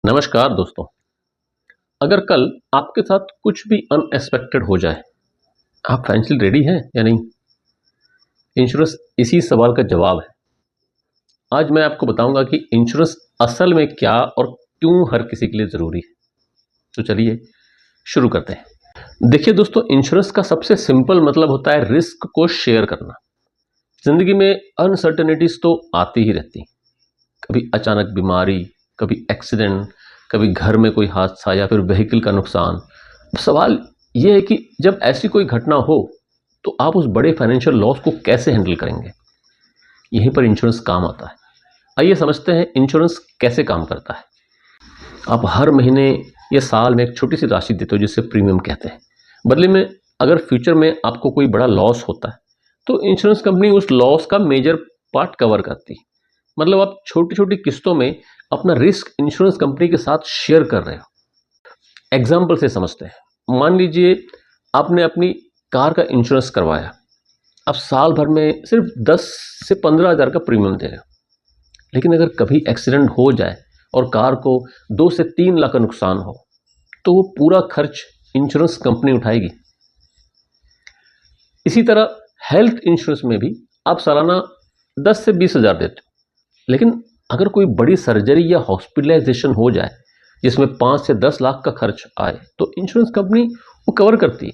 नमस्कार दोस्तों। अगर कल आपके साथ कुछ भी अनएक्सपेक्टेड हो जाए, आप फाइनेंशियल रेडी हैं या नहीं? इंश्योरेंस इसी सवाल का जवाब है। आज मैं आपको बताऊंगा कि इंश्योरेंस असल में क्या और क्यों हर किसी के लिए ज़रूरी है। तो चलिए शुरू करते हैं। देखिए दोस्तों, इंश्योरेंस का सबसे सिंपल मतलब होता है रिस्क को शेयर करना। ज़िंदगी में अनसर्टेनिटीज़ तो आती ही रहती, कभी अचानक बीमारी, कभी एक्सीडेंट, कभी घर में कोई हादसा या फिर व्हीकल का नुकसान। अब सवाल यह है कि जब ऐसी कोई घटना हो तो आप उस बड़े फाइनेंशियल लॉस को कैसे हैंडल करेंगे। यहीं पर इंश्योरेंस काम आता है। आइए समझते हैं इंश्योरेंस कैसे काम करता है। आप हर महीने या साल में एक छोटी सी राशि देते हो जिसे प्रीमियम कहते हैं। बदले में अगर फ्यूचर में आपको कोई बड़ा लॉस होता है तो इंश्योरेंस कंपनी उस लॉस का मेजर पार्ट कवर करती है। मतलब आप छोटी छोटी किस्तों में अपना रिस्क इंश्योरेंस कंपनी के साथ शेयर कर रहे हो। एग्जाम्पल से समझते हैं। मान लीजिए आपने अपनी कार का इंश्योरेंस करवाया। अब साल भर में सिर्फ 10 से 15 हज़ार का प्रीमियम दे रहे हो, लेकिन अगर कभी एक्सीडेंट हो जाए और कार को 2 से 3 लाख का नुकसान हो तो वो पूरा खर्च इंश्योरेंस कंपनी उठाएगी। इसी तरह हेल्थ इंश्योरेंस में भी आप सालाना 10 से 20 हज़ार देते हो, लेकिन अगर कोई बड़ी सर्जरी या हॉस्पिटलाइजेशन हो जाए जिसमें 5 से 10 लाख का खर्च आए तो इंश्योरेंस कंपनी वो कवर करती है।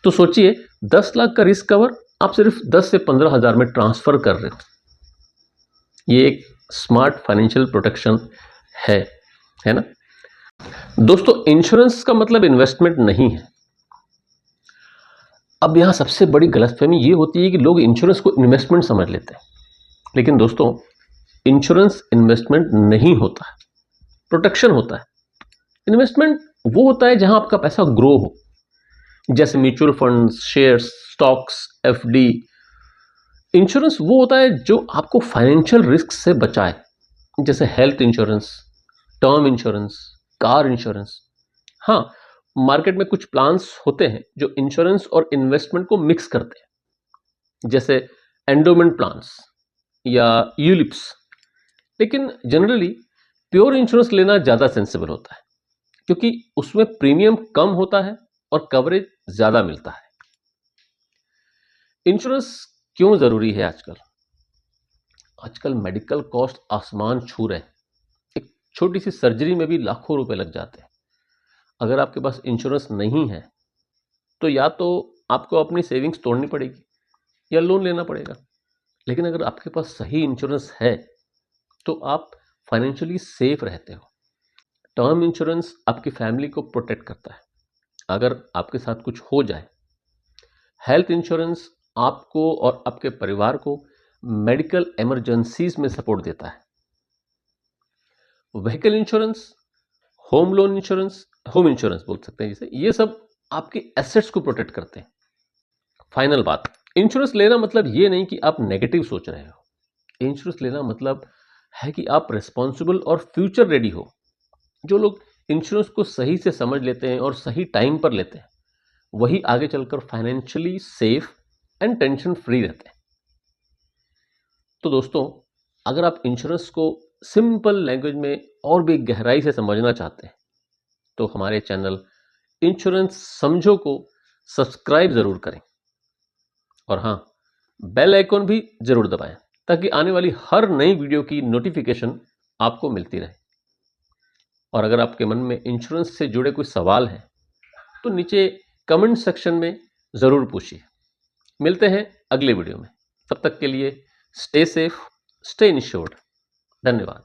तो सोचिए, 10 लाख का रिस्क कवर आप सिर्फ 10 से 15 हज़ार में ट्रांसफर कर रहे हो। ये एक स्मार्ट फाइनेंशियल प्रोटेक्शन है ना दोस्तों। इंश्योरेंस का मतलब इन्वेस्टमेंट नहीं है। अब यहां सबसे बड़ी गलतफहमी ये होती है कि लोग इंश्योरेंस को इन्वेस्टमेंट समझ लेते हैं, लेकिन दोस्तों इंश्योरेंस इन्वेस्टमेंट नहीं होता है, प्रोटेक्शन होता है। इन्वेस्टमेंट वो होता है जहां आपका पैसा ग्रो हो, जैसे mutual funds, shares, stocks, FD. Insurance वो होता है जो आपको फाइनेंशियल रिस्क से बचाए, जैसे health insurance, term insurance, car insurance. हाँ, मार्केट में कुछ प्लान्स होते हैं जो इंश्योरेंस और इन्वेस्टमेंट को मिक्स करते हैं, जैसे एंडोमेंट प्लान्स या यूलिप्स। लेकिन जनरली प्योर इंश्योरेंस लेना ज़्यादा सेंसिबल होता है, क्योंकि उसमें प्रीमियम कम होता है और कवरेज ज़्यादा मिलता है। इंश्योरेंस क्यों ज़रूरी है आजकल? आजकल मेडिकल कॉस्ट आसमान छू रहे हैं। एक छोटी सी सर्जरी में भी लाखों रुपए लग जाते हैं। अगर आपके पास इंश्योरेंस नहीं है तो या तो आपको अपनी सेविंग्स तोड़नी पड़ेगी या लोन लेना पड़ेगा। लेकिन अगर आपके पास सही इंश्योरेंस है तो आप फाइनेंशियली सेफ रहते हो। टर्म इंश्योरेंस आपकी फैमिली को प्रोटेक्ट करता है अगर आपके साथ कुछ हो जाए। हेल्थ इंश्योरेंस आपको और आपके परिवार को मेडिकल इमरजेंसीज में सपोर्ट देता है। व्हीकल इंश्योरेंस, होम इंश्योरेंस बोल सकते हैं जिसे, ये सब आपके एसेट्स को प्रोटेक्ट करते हैं। फाइनल बात, इंश्योरेंस लेना मतलब ये नहीं कि आप नेगेटिव सोच रहे हो। इंश्योरेंस लेना मतलब है कि आप रिस्पॉन्सिबल और फ्यूचर रेडी हो। जो लोग इंश्योरेंस को सही से समझ लेते हैं और सही टाइम पर लेते हैं, वही आगे चलकर financially safe and tension free रहते हैं। तो दोस्तों, अगर आप इंश्योरेंस को सिंपल लैंग्वेज में और भी गहराई से समझना चाहते हैं तो हमारे चैनल इंश्योरेंस समझो को सब्सक्राइब जरूर करें, और हाँ, बेल आइकॉन भी जरूर दबाएं ताकि आने वाली हर नई वीडियो की नोटिफिकेशन आपको मिलती रहे। और अगर आपके मन में इंश्योरेंस से जुड़े कोई सवाल हैं तो नीचे कमेंट सेक्शन में ज़रूर पूछिए। मिलते हैं अगले वीडियो में। तब तक के लिए स्टे सेफ, स्टे इंश्योर्ड। धन्यवाद।